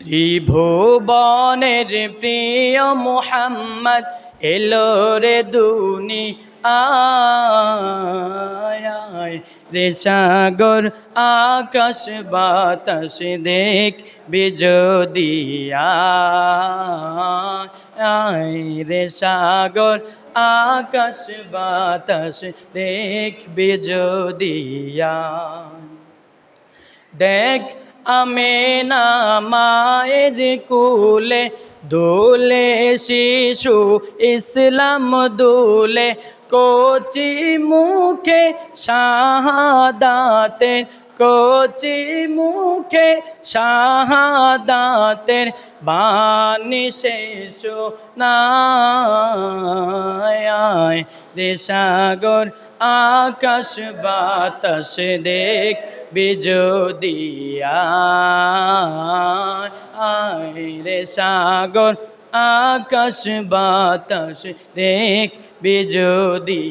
ত্রিভুবনের প্রিয় মুহাম্মদ এলো রে দুনিয়ায় রে সাগর আকাশ বাতাস দেখবি যদি রে সাগর আকাশ বাতাস দেখবি যদি দেখ আমেনা মায়ের কোলে দোলে শিশু ইসলাম দোলে কচি মুখে শাহাদাতের কচি মুখে শাহাদাতের বাণী শেষ নাই রে সাগর আকাশ বাতাস দেখবি যদি রে সাগর আকাশ বাতাস দেখবি যদি